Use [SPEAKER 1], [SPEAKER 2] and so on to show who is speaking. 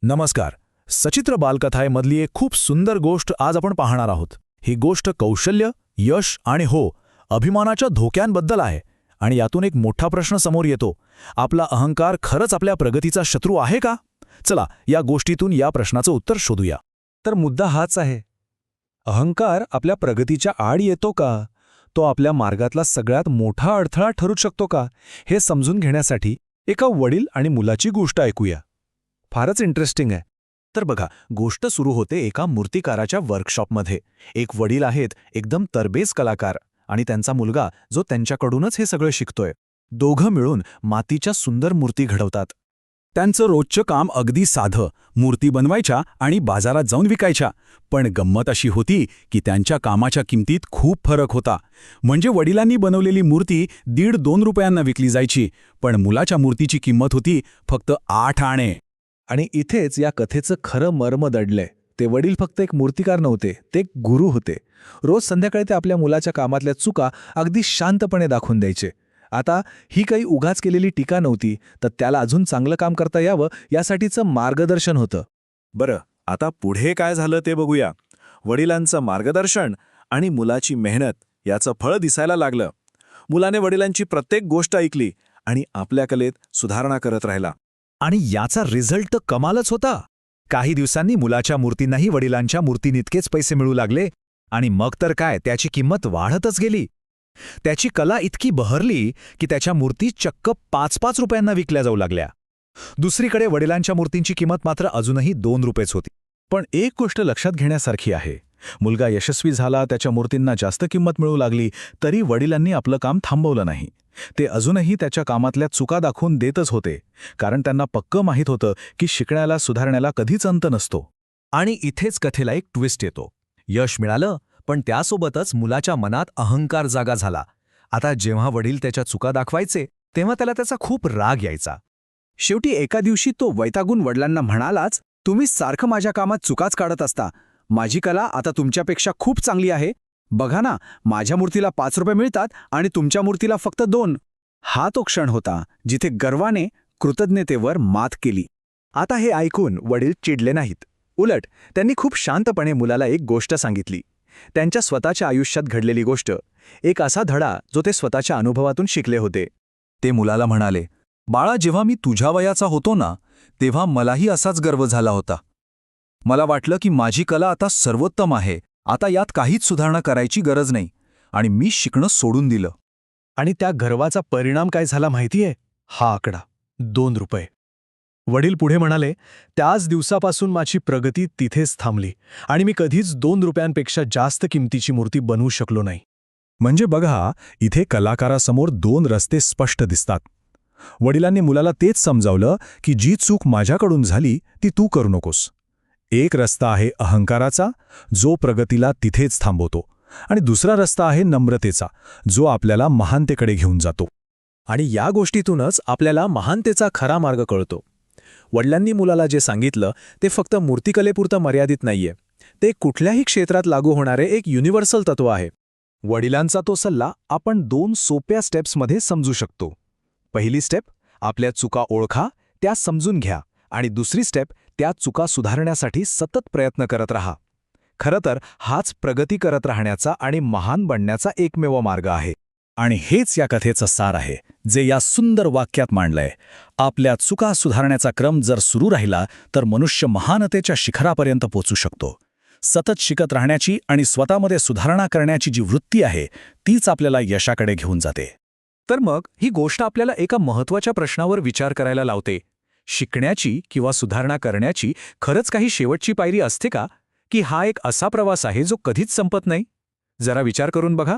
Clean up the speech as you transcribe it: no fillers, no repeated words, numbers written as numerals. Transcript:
[SPEAKER 1] नमस्कार. सचित्र बालकथांमधली एक खूप सुंदर गोष्ट आज आपण पाहणार आहोत. ही गोष्ट कौशल्य, यश आणि अभिमानाच्या धोक्यांबद्दल आहे. आणि यातून एक मोठा प्रश्न समोर येतो. आपला अहंकार खरंच आपल्या प्रगतीचा शत्रू आहे का? चला या गोष्टीतून या प्रश्नाचं उत्तर शोधूया.
[SPEAKER 2] तर मुद्दा हाच आहे. अहंकार आपल्या प्रगतीच्या आड येतो का? तो आपल्या मार्गातला सगळ्यात मोठा अडथळा ठरू शकतो का? हे समजून घेण्यासाठी एका वडील आणि मुलाची गोष्ट ऐकूया. फारच इंटरेस्टिंग आहे.
[SPEAKER 1] तर बघा, गोष्ट सुरू होते एका मूर्तिकाराच्या वर्कशॉपमध्ये. एक वडील आहेत, एकदम तरबेज कलाकार, आणि त्यांचा मुलगा जो त्यांच्याकडूनच हे सगळं शिकतोय. दोघं मिळून मातीच्या सुंदर मूर्ती घडवतात. त्यांचं रोजचं काम अगदी साधं, मूर्ती बनवायच्या आणि बाजारात जाऊन विकायच्या. पण गंमत अशी होती की त्यांच्या कामाच्या किमतीत खूप फरक होता. म्हणजे वडिलांनी बनवलेली मूर्ती 1.5-2 रुपयांना विकली जायची, पण मुलाच्या मूर्तीची किंमत होती फक्त 8 आणे.
[SPEAKER 2] आणि इथेच या कथेचं खरं मर्म दडलंय. ते वडील फक्त एक मूर्तिकार नव्हते, ते एक गुरु होते. रोज संध्याकाळी ते आपल्या मुलाच्या कामातल्या चुका अगदी शांतपणे दाखवून द्यायचे. आता ही काही उगाच केलेली टीका नव्हती, तर त्याला अजून चांगलं काम करता यावं यासाठीचं मार्गदर्शन होतं.
[SPEAKER 1] बरं, आता पुढे काय झालं ते बघूया. वडिलांचं मार्गदर्शन आणि मुलाची मेहनत याचं फळ दिसायला लागलं. मुलाने वडिलांची प्रत्येक गोष्ट ऐकली आणि आपल्या कलेत सुधारणा करत राहिला. आणि याचा रिझल्ट तर कमालच होता. काही दिवसांनी मुलाच्या मूर्तींनाही वडिलांच्या मूर्तींइतकेच पैसे मिळू लागले. आणि मग तर काय, त्याची किंमत वाढतच गेली. त्याची कला इतकी बहरली की त्याच्या मूर्ती चक्क 5-5 रुपयांना विकल्या जाऊ लागल्या. दुसरीकडे वडिलांच्या मूर्तींची किंमत मात्र अजूनही 2 रुपयेच होती. पण एक गोष्ट लक्षात घेण्यासारखी आहे. मुलगा यशस्वी झाला, त्याच्या मूर्तींना जास्त किंमत मिळू लागली, तरी वडिलांनी आपलं काम थांबवलं नाही. ते अजूनही त्याच्या कामातल्या चुका दाखवून देतच होते, कारण त्यांना पक्कं माहीत होतं की शिकण्याला, सुधारण्याला कधीच अंत नसतो. आणि इथेच कथेला एक ट्विस्ट येतो. यश मिळालं, पण त्यासोबतच मुलाच्या मनात अहंकार जागा झाला. आता जेव्हा वडील त्याच्या चुका दाखवायचे, तेव्हा त्याचा खूप राग यायचा.
[SPEAKER 2] शेवटी एका दिवशी तो वैतागून वडिलांना म्हणालाच, तुम्ही सारखं माझ्या कामात चुकाच काढत असता. माझी कला आता तुमच्यापेक्षा खूप चांगली आहे. बघा ना, माझ्या मूर्तीला 5 रुपये मिळतात आणि तुमच्या मूर्तीला फक्त 2. हा तो क्षण होता जिथे गर्वाने कृतज्ञतेवर मात केली. आता हे ऐकून वडील चिडले नाहीत. उलट त्यांनी खूप शांतपणे मुलाला एक गोष्ट सांगितली. त्यांच्या स्वतःच्या आयुष्यात घडलेली गोष्ट, एक असा धडा जो ते स्वतःच्या अनुभवातून शिकले होते.
[SPEAKER 1] ते मुलाला म्हणाले, बाळा, जेव्हा मी तुझ्या वयाचा होतो ना, तेव्हा मलाही असाच गर्व झाला होता. मला वाटलं की माझी कला आता सर्वोत्तम आहे, आता यात काहीच सुधारणा करायची गरज नाही, आणि मी शिकणं सोडून दिलं.
[SPEAKER 2] आणि त्या गर्वाचा परिणाम काय झाला माहितीये? हा आकडा 2 रुपये. वडील पुढे म्हणाले, त्याच दिवसापासून माझी प्रगती तिथेच थांबली आणि मी कधीच 2 रुपयांपेक्षा जास्त किमतीची मूर्ती बनवू शकलो नाही.
[SPEAKER 1] म्हणजे बघा, इथे कलाकारासमोर 2 रस्ते स्पष्ट दिसतात. वडिलांनी मुलाला तेच समजावलं की जी चूक माझ्याकडून झाली ती तू करू नकोस. एक रस्ता आहे अहंकाराचा, जो प्रगतीला तिथेच थांबवतो, आणि दुसरा रस्ता आहे नम्रतेचा, जो आपल्याला महानतेकडे घेऊन जातो. आणि या गोष्टीतूनच आपल्याला महानतेचा खरा मार्ग कळतो. वडिलांनी मुलाला जे सांगितलं ते फक्त मूर्तिकलेपुरतं मर्यादित नाहीये. ते कुठल्याही क्षेत्रात लागू होणारे एक युनिव्हर्सल तत्व आहे. वडिलांचा तो सल्ला आपण 2 सोप्या स्टेप्समध्ये समजू शकतो. पहिली स्टेप, आपल्या चुका ओळखा, त्या समजून घ्या, आणि दुसरी स्टेप, त्या चुका सुधारण्यासाठी सतत प्रयत्न करत राहा. खरं तर हाच प्रगती करत राहण्याचा आणि महान बनण्याचा एकमेव मार्ग आहे. आणि हेच या कथेचं सार आहे, जे या सुंदर वाक्यात मांडलंय. आपल्या चुका सुधारण्याचा क्रम जर सुरू राहिला तर मनुष्य महानतेच्या शिखरापर्यंत पोचू शकतो. सतत शिकत राहण्याची आणि स्वतःमध्ये सुधारणा करण्याची जी वृत्ती आहे, तीच आपल्याला यशाकडे घेऊन जाते. तर मग ही गोष्ट आपल्याला एका महत्त्वाच्या प्रश्नावर विचार करायला लावते. शिकण्याची किंवा सुधारणा करण्याची खरंच काही शेवटची पायरी असते का? की हा एक असा प्रवास आहे जो कधीच संपत नाही? जरा विचार करून बघा.